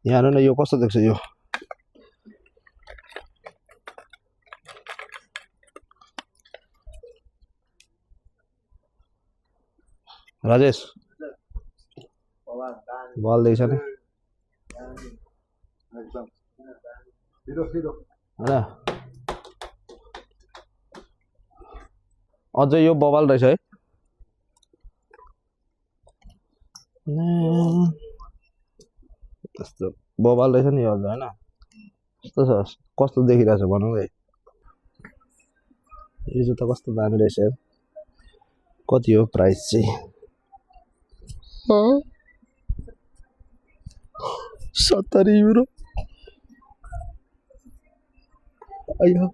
यहाँ हेर्नु न यो कस्तो देख्छ यो राजेश बल देख्छ नि एकदम सिधो हैन अझै यो बवाल रहेछ है कस्तो बवाल रहेछ नि यो अझ हैन कस्तो छ कस्तो देखिरहेछ भनौँ है यो जुत्ता कस्तो दामी रहेछ कति हो प्राइस चाहिँ 70 युरो आइया